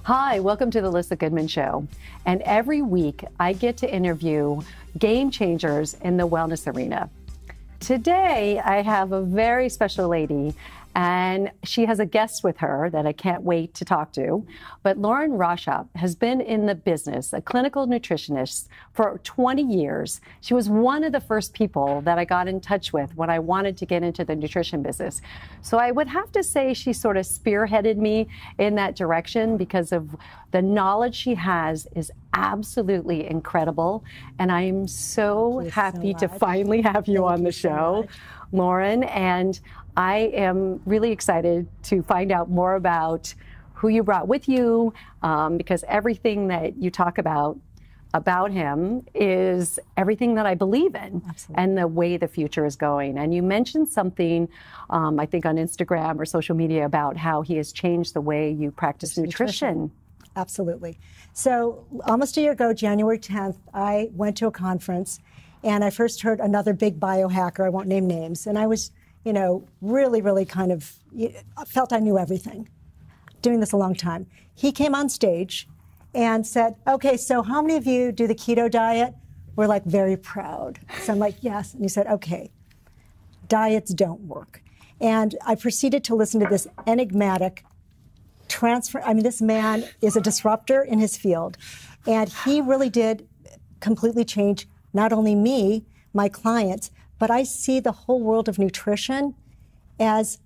Hi, welcome to the Elissa Goodman Show. And every week I get to interview game changers in the wellness arena. Today I have a very special lady, and she has a guest with her that I can't wait to talk to. But Lauren Rashap has been in the business, a clinical nutritionist, for 20 years. She was one of the first people that I got in touch with when I wanted to get into the nutrition business. So I would have to say she sort of spearheaded me in that direction because of the knowledge she has is absolutely incredible. And I am so happy to finally have you on the show, Lauren. And I am really excited to find out more about who you brought with you, because everything that you talk about him is everything that I believe in. Absolutely. And the way the future is going. And you mentioned something, I think on Instagram or social media, about how he has changed the way you practice nutrition. Absolutely. So almost a year ago, January 10th, I went to a conference and I first heard another big biohacker, I won't name names, and I was really kind of felt I knew everything, doing this a long time. He came on stage and said, okay, so how many of you do the keto diet? We're like very proud. So I'm like, yes. And he said, okay, diets don't work. And I proceeded to listen to this enigmatic transfer. I mean, this man is a disruptor in his field. And he really did completely change not only me, my clients, but I see the whole world of nutrition as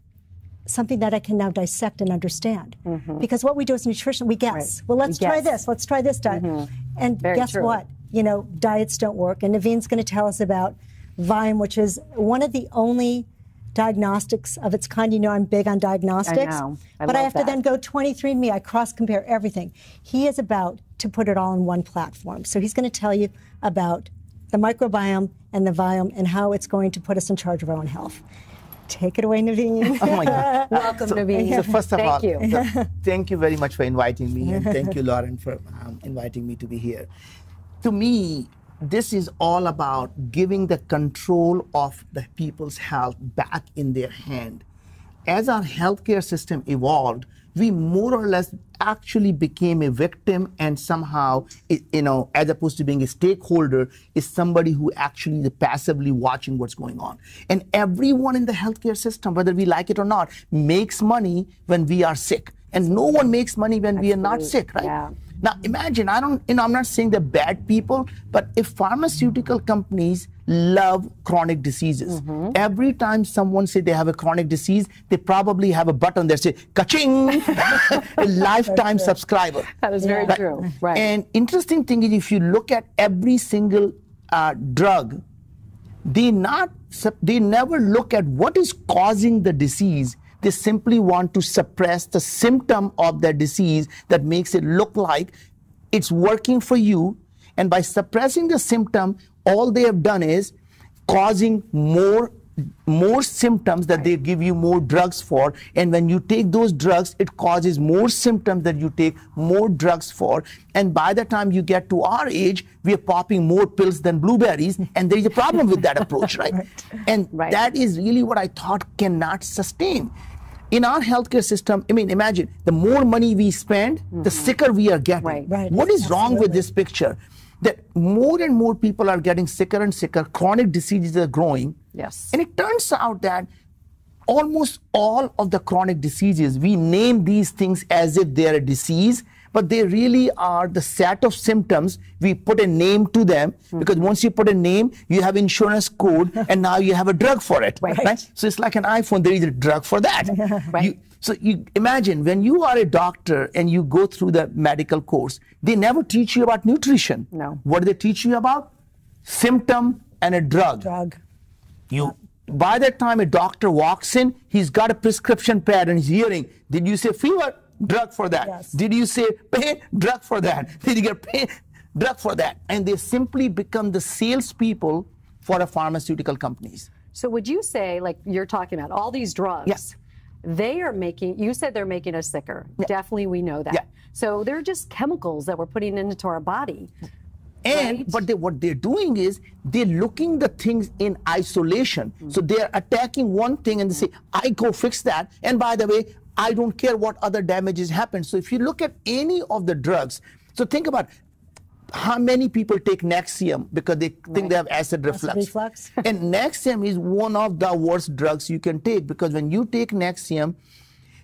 something that I can now dissect and understand. Mm-hmm. Because what we do as nutrition, we guess. Right. Well, let's try this. Let's try this diet. Mm-hmm. And guess what? Diets don't work. And Naveen's going to tell us about Viome, which is one of the only diagnostics of its kind. I'm big on diagnostics. I know. But I have to then go 23andMe. I cross-compare everything. He is about to put it all in one platform. So he's going to tell you about the microbiome and the Viome and how it's going to put us in charge of our own health. Take it away, Naveen. Oh my God. Welcome, Naveen. So first of all, thank you very much for inviting me, and thank you, Lauren, for inviting me to be here. To me, this is all about giving the control of the people's health back in their hand. As our healthcare system evolved, we more or less actually became a victim, and somehow, as opposed to being a stakeholder, is somebody who actually is passively watching what's going on. And everyone in the healthcare system, whether we like it or not, makes money when we are sick. And no one makes money when we are not sick, right? Yeah. Now imagine, I'm not saying they're bad people, but if pharmaceutical companies love chronic diseases, every time someone says they have a chronic disease, they probably have a button that says, ka-ching, a lifetime subscriber. That is very true, right. And interesting thing is, if you look at every single drug, they never look at what is causing the disease. They simply want to suppress the symptom of the disease that makes it look like it's working for you. And by suppressing the symptom, all they have done is causing more symptoms that they give you more drugs for. And when you take those drugs, it causes more symptoms that you take more drugs for. And by the time you get to our age, we are popping more pills than blueberries. And there is a problem with that approach, right? And that is really what I thought cannot sustain. In our healthcare system, imagine, the more money we spend, the sicker we are getting. What is wrong with this picture? That more and more people are getting sicker and sicker, chronic diseases are growing. Yes. And it turns out that almost all of the chronic diseases, we name these things as if they're a disease, but they really are the set of symptoms. We put a name to them, because once you put a name, you have insurance code, and now you have a drug for it. Right? So it's like an iPhone, there is a drug for that. So you imagine, when you are a doctor and you go through the medical course, they never teach you about nutrition. No. What do they teach you about? Symptom and a drug. By the time a doctor walks in, he's got a prescription pad and he's hearing, did you say fever? Drug for that. Yes. Did you say pain? Drug for that. Did you get pain? Drug for that. And they simply become the salespeople for the pharmaceutical companies. So would you say, like you're talking about all these drugs, yes, they are making, you said they're making us sicker. Yeah. Definitely we know that. Yeah. So they're just chemicals that we're putting into our body. And what they're doing is they're looking the things in isolation. So they're attacking one thing and they say, I go fix that. And by the way, I don't care what other damages happen. So if you look at any of the drugs, so think about how many people take Nexium because they think they have acid reflux. And Nexium is one of the worst drugs you can take, because when you take Nexium,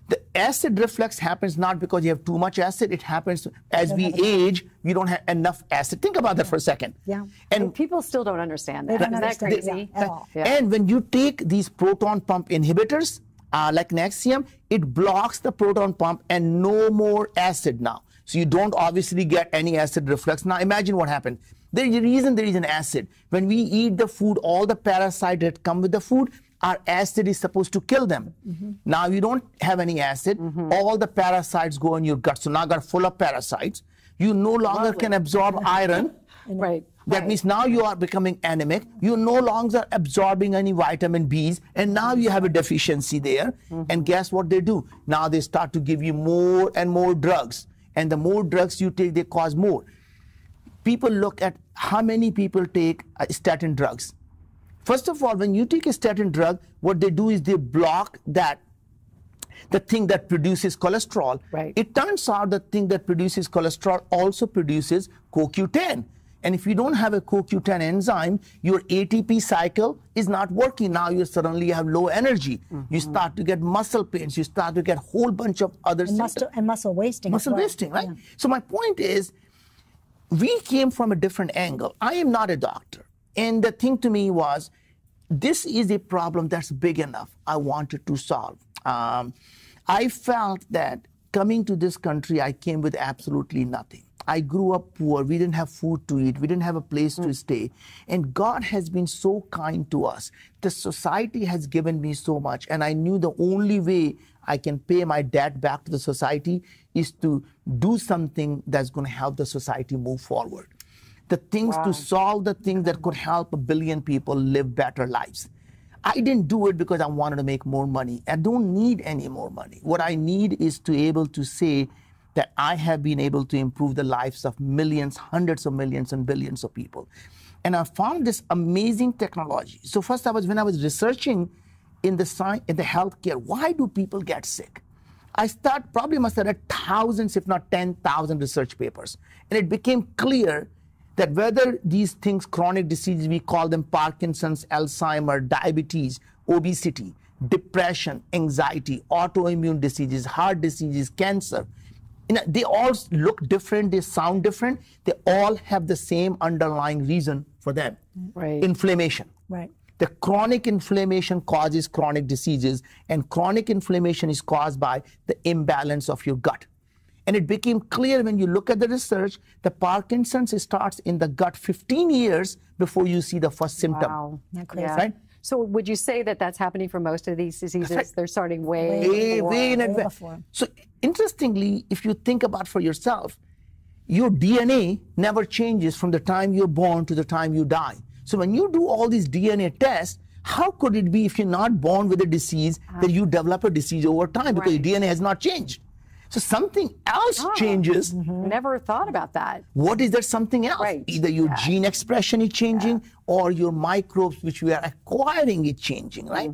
the acid reflux happens not because you have too much acid. It happens as we age, you don't have enough acid. Think about that for a second. Yeah. And people still don't understand that. Isn't that crazy? At all. Yeah. And when you take these proton pump inhibitors, like Nexium, it blocks the proton pump and no more acid now. So you don't obviously get any acid reflux. Now imagine what happened. There is a reason there is an acid. When we eat the food, all the parasites that come with the food, our acid is supposed to kill them. Now you don't have any acid, all the parasites go in your gut. So now you got full of parasites. You no longer can absorb iron. That means now you are becoming anemic. You're no longer absorbing any vitamin Bs, and now you have a deficiency there. And guess what they do? Now they start to give you more and more drugs. And the more drugs you take, they cause more. People look at how many people take statin drugs. First of all, when you take a statin drug, what they do is they block the thing that produces cholesterol. It turns out the thing that produces cholesterol also produces CoQ10. And if you don't have a CoQ10 enzyme, your ATP cycle is not working. Now you suddenly have low energy. You start to get muscle pains. You start to get a whole bunch of other symptoms. And muscle wasting. Muscle wasting, right? Yeah. So my point is, we came from a different angle. I am not a doctor. And the thing to me was, this is a problem that's big enough I wanted to solve. I felt that coming to this country, I came with absolutely nothing. I grew up poor. We didn't have food to eat. We didn't have a place to stay. And God has been so kind to us. The society has given me so much. And I knew the only way I can pay my debt back to the society is to do something that's going to help the society move forward. The things to solve the things that could help 1 billion people live better lives. I didn't do it because I wanted to make more money. I don't need any more money. What I need is to be able to say that I have been able to improve the lives of millions, hundreds of millions, and billions of people. And I found this amazing technology. So first, when I was researching in the science, in the healthcare, why do people get sick? I probably must have read thousands, if not 10,000 research papers. And it became clear that whether these things, chronic diseases, we call them Parkinson's, Alzheimer's, diabetes, obesity, depression, anxiety, autoimmune diseases, heart diseases, cancer, they all look different, they sound different, they all have the same underlying reason for them. Inflammation. The chronic inflammation causes chronic diseases, and chronic inflammation is caused by the imbalance of your gut. And it became clear when you look at the research, the Parkinson's starts in the gut 15 years before you see the first symptom. Wow. Right? So would you say that that's happening for most of these diseases? Right. They're starting way in advance. So interestingly, if you think about for yourself, your DNA never changes from the time you're born to the time you die. So when you do all these DNA tests, how could it be if you're not born with a disease that you develop a disease over time because your DNA has not changed? So something else changes. Never thought about that. What is that something else? Either your gene expression is changing or your microbes, which we are acquiring, is changing, right?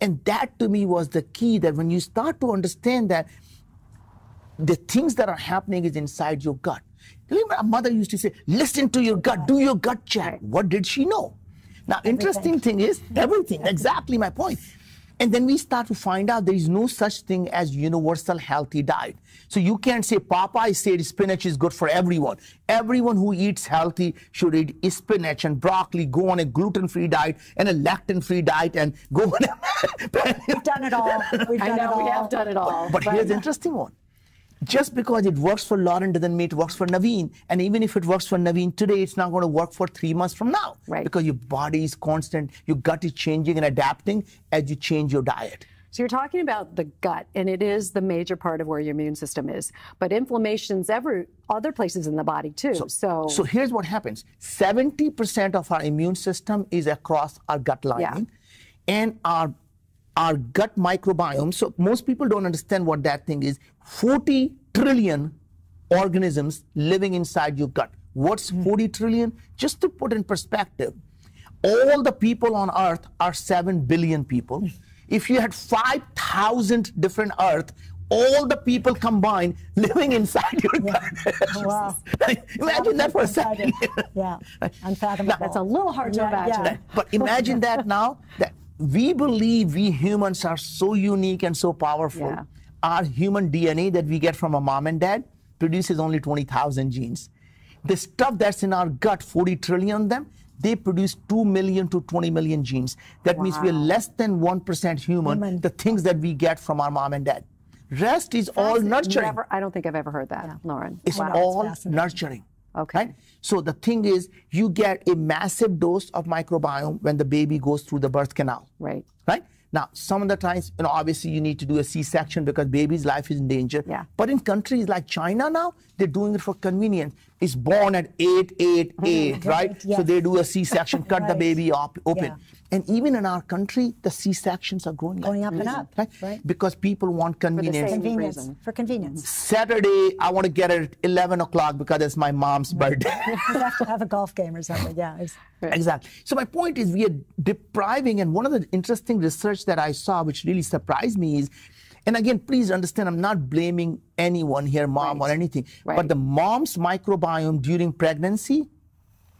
And that to me was the key, that when you start to understand that the things that are happening is inside your gut. Remember, our mother used to say, listen to your gut, do your gut check. What did she know? Now, interesting thing is everything, exactly my point. And then we start to find out there is no such thing as universal healthy diet. So you can't say, Popeye said spinach is good for everyone. Everyone who eats healthy should eat spinach and broccoli, go on a gluten-free diet and a lectin-free diet and go on a... We've done it all. We have done it all. But here's the interesting one. Just because it works for Lauren doesn't mean it works for Naveen. And even if it works for Naveen today, it's not going to work for 3 months from now. Because your body is constant, your gut is changing and adapting as you change your diet. So you're talking about the gut, and it is the major part of where your immune system is. But inflammation's other places in the body too. So here's what happens. 70% of our immune system is across our gut lining. And our gut microbiome, so most people don't understand what that thing is. 40 trillion organisms living inside your gut. What's 40 trillion? Just to put in perspective, all the people on Earth are 7 billion people. If you had 5,000 different Earth, all the people combined living inside your gut. Wow. Imagine that for a second. Yeah, unfathomable. That's a little hard to imagine. Yeah. But imagine that now, that we believe we humans are so unique and so powerful. Yeah. Our human DNA that we get from our mom and dad produces only 20,000 genes. The stuff that's in our gut, 40 trillion of them, they produce 2 million to 20 million genes. That means we are less than 1% human, the things that we get from our mom and dad. Rest is all nurturing. I don't think I've ever heard that, Lauren. It's all nurturing. Okay. Right? So the thing is, you get a massive dose of microbiome when the baby goes through the birth canal. Right. Right? Now, some of the times, obviously you need to do a C-section because baby's life is in danger. Yeah. But in countries like China now, they're doing it for convenience. It's born at 888, right? Yes. So they do a C-section, cut the baby open. Yeah. And even in our country, the C-sections are going up and up, right? Because people want convenience. For convenience. Saturday, I want to get it at 11 o'clock because it's my mom's birthday. You have to have a golf game or something, yeah. Exactly. So my point is, we are depriving, and one of the interesting research that I saw, which really surprised me is, and again, please understand, I'm not blaming anyone here, mom or anything, but the mom's microbiome during pregnancy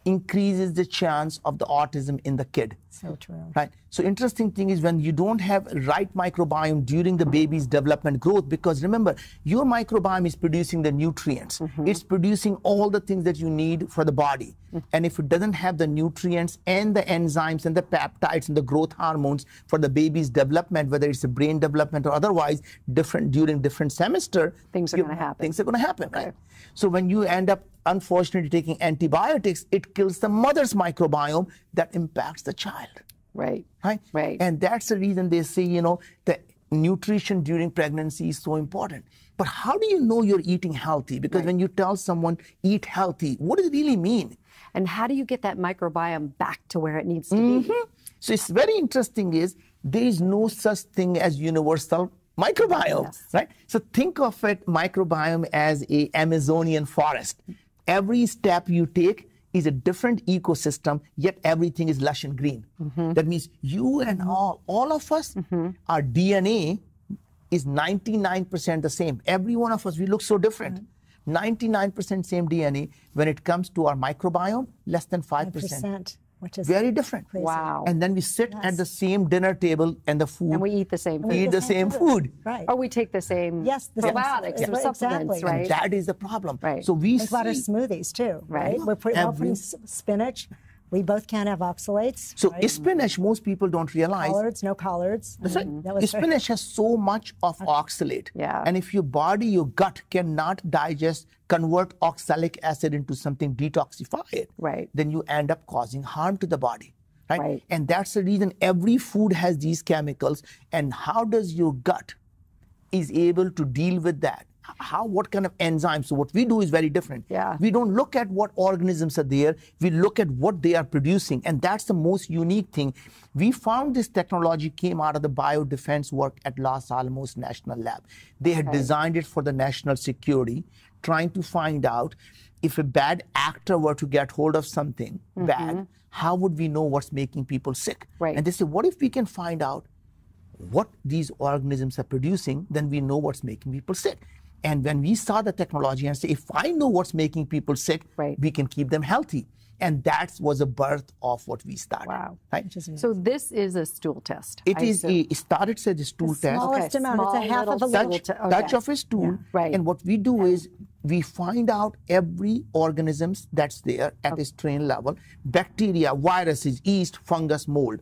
increases the chance of the autism in the kid. So true. Right. So interesting thing is when you don't have right microbiome during the baby's development growth, because remember, your microbiome is producing the nutrients. It's producing all the things that you need for the body. And if it doesn't have the nutrients and the enzymes and the peptides and the growth hormones for the baby's development, whether it's a brain development or otherwise, during different semester, things are going to happen. Things are going to happen, right? So when you end up, unfortunately, taking antibiotics, it kills the mother's microbiome that impacts the child. Right. Right. And that's the reason they say, the nutrition during pregnancy is so important. But how do you know you're eating healthy? Because when you tell someone, eat healthy, what does it really mean? And how do you get that microbiome back to where it needs to be? So it's very interesting is there is no such thing as universal microbiome, right? So think of it, microbiome, as a Amazonian forest. Every step you take is a different ecosystem, yet everything is lush and green. That means you and all of us, our DNA is 99% the same. Every one of us, we look so different. 99% same DNA. When it comes to our microbiome, less than 5%. Which is very different. Crazy. Wow. And then we sit at the same dinner table and the food. And we eat the same food. Eat the same food. Right. Or we take the same probiotics or supplements, right? And that is the problem. Right. So we think about our smoothies too, right? We're putting spinach. We both can't have oxalates. So spinach, most people don't realize. Collards, no collards. That's right. Spinach has so much of oxalate. Yeah. And if your body, your gut cannot convert oxalic acid into something, detoxify it, then you end up causing harm to the body. Right? And that's the reason every food has these chemicals. And how does your gut is able to deal with that? What kind of enzymes? So what we do is very different. Yeah. We don't look at what organisms are there. We look at what they are producing. And that's the most unique thing. We found this technology came out of the biodefense work at Los Alamos National Lab. They had designed it for the national security, trying to find out if a bad actor were to get hold of something bad, how would we know what's making people sick? And they said, what if we can find out what these organisms are producing, then we know what's making people sick. And when we saw the technology and say, if I know what's making people sick, we can keep them healthy. And that was the birth of what we started. Wow. Right? So this is a stool test. It started as a stool test. Smallest amount. It's a half of a little touch of a stool. And what we do is we find out every organisms that's there at a strain level, bacteria, viruses, yeast, fungus, mold,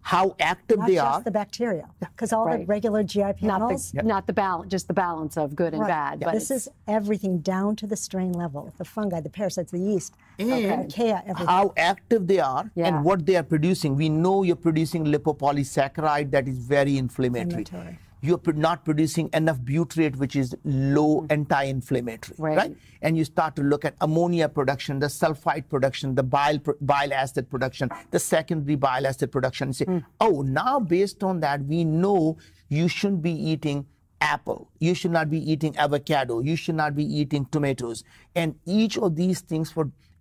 how active they are. Not just the bacteria, because all the regular GI panels. Not the balance, just the balance of good and bad. But this is everything down to the strain level, the fungi, the parasites, the yeast, archaea, everything. How active they are and what they are producing. We know you're producing lipopolysaccharide that is very inflammatory. You're not producing enough butyrate, which is low anti-inflammatory, right? And you start to look at ammonia production, the sulfite production, the bile acid production, the secondary bile acid production. And say, oh, now based on that, we know you shouldn't be eating apple. You should not be eating avocado. You should not be eating tomatoes. And each of these things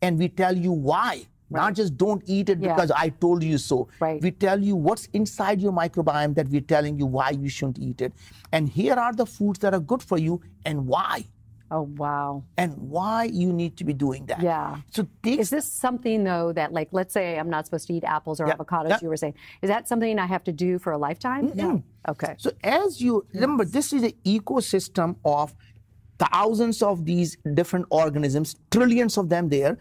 and we tell you why. Not just don't eat it because I told you so. We tell you what's inside your microbiome that we're telling you why you shouldn't eat it. And here are the foods that are good for you and why. Oh, wow. And why you need to be doing that. Yeah. So is this something, though, that, like, let's say I'm not supposed to eat apples or avocados, you were saying. Is that something I have to do for a lifetime? No. Okay. So as you, remember, this is an ecosystem of thousands of these different organisms, trillions of them there.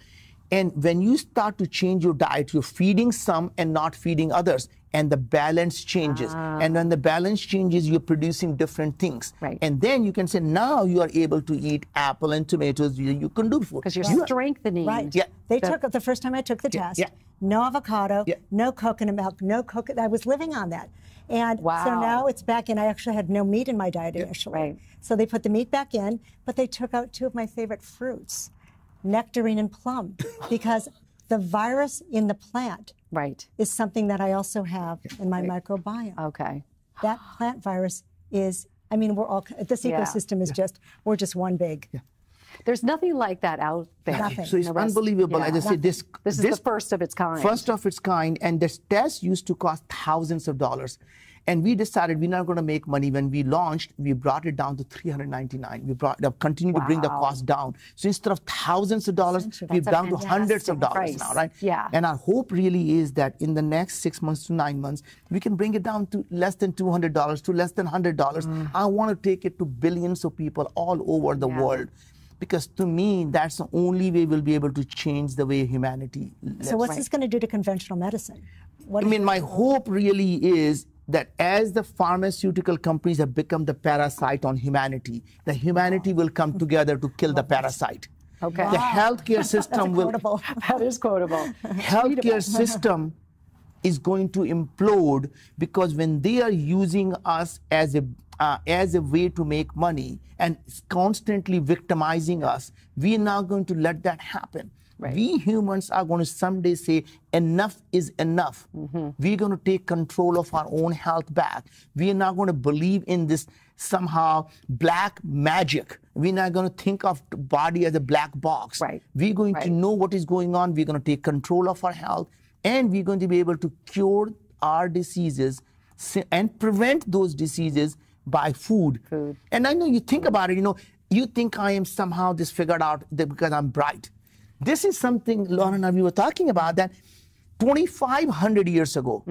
And when you start to change your diet, you're feeding some and not feeding others, and the balance changes. And when the balance changes, you're producing different things. And then you can say, now you are able to eat apple and tomatoes you can do before. Because you're strengthening. They took, the first time I took the test, no avocado, no coconut milk, no coconut. I was living on that. And so now it's back in. I actually had no meat in my diet initially. So they put the meat back in, but they took out two of my favorite fruits, nectarine and plum, because the virus in the plant is something that I also have in my microbiome. Okay. That plant virus is, I mean, we're all, this ecosystem is just, we're just one big. There's nothing like that out there. Nothing. So it's unbelievable. As I say, this is the first of its kind. First of its kind, and this test used to cost thousands of dollars. And we decided we're not going to make money. When we launched, we brought it down to $399. We continued to bring the cost down. So instead of thousands of dollars, we're down to hundreds of dollars now, right? And our hope really is that in the next 6 months to 9 months, we can bring it down to less than $200, to less than $100. I want to take it to billions of people all over the world. Because to me, that's the only way we'll be able to change the way humanity lives. So what's this going to do to conventional medicine? I mean, my hope really is that as the pharmaceutical companies have become the parasite on humanity, the humanity will come together to kill the parasite. Okay. The healthcare system will... That is quotable. Healthcare system is going to implode because when they are using us as a way to make money and constantly victimizing us, we are not going to let that happen. We humans are going to someday say, enough is enough. We're going to take control of our own health back. We are not going to believe in this somehow black magic. We're not going to think of the body as a black box. We're going to know what is going on. We're going to take control of our health, and we're going to be able to cure our diseases and prevent those diseases by food. And I know you think about it, you think I am somehow this figured out because I'm bright. This is something, Lauren and I were talking about, that 2,500 years ago,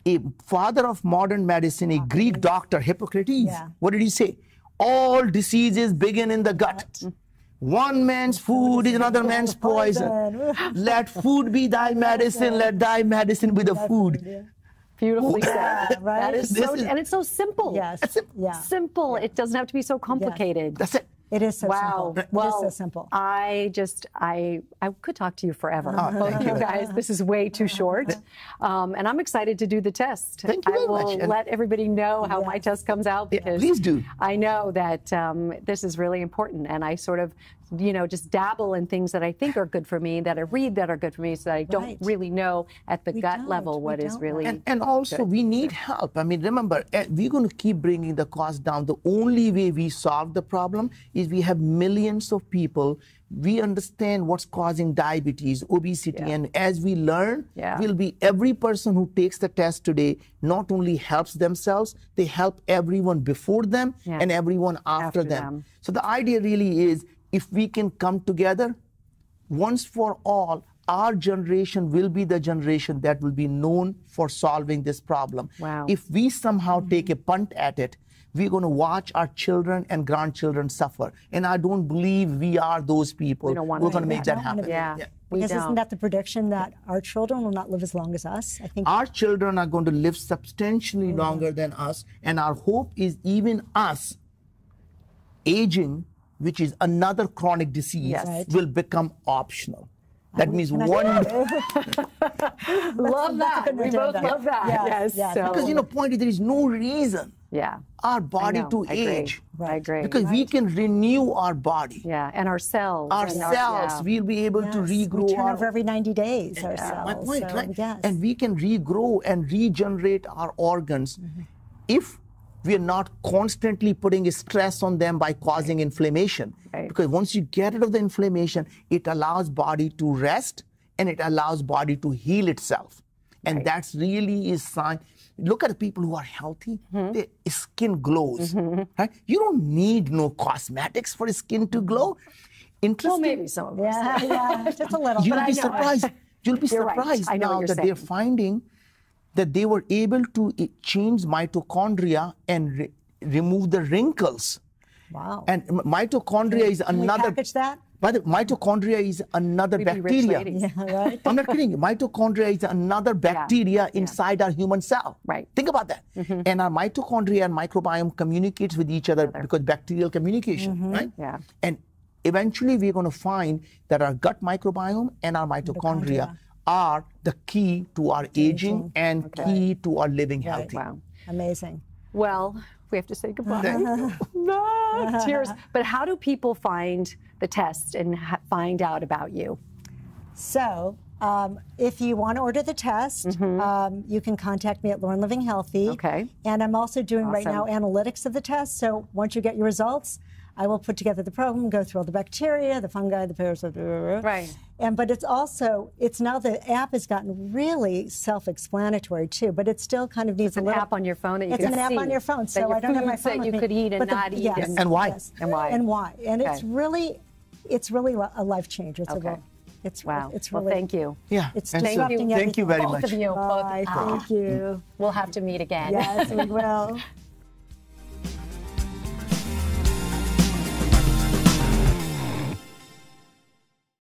a father of modern medicine, a Greek doctor, Hippocrates, what did he say? All diseases begin in the gut. One man's food is another man's poison. Let food be thy medicine, let thy medicine be the food. Beautifully said. That is so, and it's so simple. Simple. It doesn't have to be so complicated. That's it. It is so simple. Well, it is so simple. I could talk to you forever. Both of you guys. This is way too short. And I'm excited to do the test. Thank you very much. I will let everybody know how my test comes out, because please do. I know that this is really important. And I sort of, just dabble in things that I think are good for me, that I read that are good for me, so that I don't really know at the gut level what is really And also, good. we need help. I mean, remember, we're going to keep bringing the cost down. The only way we solve the problem is we have millions of people. We understand what's causing diabetes, obesity, and as we learn, will be every person who takes the test today not only helps themselves, they help everyone before them and everyone after them. So the idea really is, if we can come together, once for all, our generation will be the generation that will be known for solving this problem. If we somehow take a punt at it, we're going to watch our children and grandchildren suffer. And I don't believe we are those people. We're going to make that happen. Because isn't that the prediction, that our children will not live as long as us? I think our children are going to live substantially longer than us. And our hope is even us aging, which is another chronic disease, will become optional. That means one. Love that. We both love that. Yes. So. Because, point is, there is no reason our body to age. I agree. Because we can renew our body. And our cells. We'll be able to regrow. We turn over every 90 days, our cells. My point, right? And we can regrow and regenerate our organs if we are not constantly putting stress on them by causing inflammation. Right. Because once you get rid of the inflammation, it allows body to rest and it allows body to heal itself. And Right. that's really is sign. Look at the people who are healthy, their skin glows. Right? You don't need no cosmetics for skin to glow. Interesting. Well, maybe some of us. Yeah, just a little. You'll but be I know. surprised. You'll be You're right. surprised I know what now you're that they're saying. finding that they were able to change mitochondria and remove the wrinkles. Wow. And mitochondria is Can we another. package that? By the mitochondria is another We'd be rich bacteria. ladies. Yeah, right. I'm not kidding you. Mitochondria is another bacteria inside our human cell. Right. Think about that. And our mitochondria and microbiome communicates with each other because bacterial communication, right? Yeah. And eventually we're going to find that our gut microbiome and our mitochondria are the key to our aging and key to our living healthy. Wow. Amazing. Well, we have to say goodbye. Thank you. No, tears. But how do people find the test and find out about you? So, if you want to order the test, you can contact me at Lauren Living Healthy. Okay. And I'm also doing right now Awesome. analytics of the test. So once you get your results, I will put together the program, go through all the bacteria, the fungi, the parasites. Right. But it's now the app has gotten really self-explanatory too, but it still kind of needs It's an app on your phone that you it's can an app see on your phone, that so your I don't have my foods phone that with you me. could eat and But not eat. yes, And why? yes. And why? And why? And Okay. it's really a life changer. It's Okay. it's Wow. it's Well, really thank you. Yeah. It's And so, disrupting thank you everything. very Both much. of you. Bye. Both. Thank you. We'll have to meet again. Yes, we will.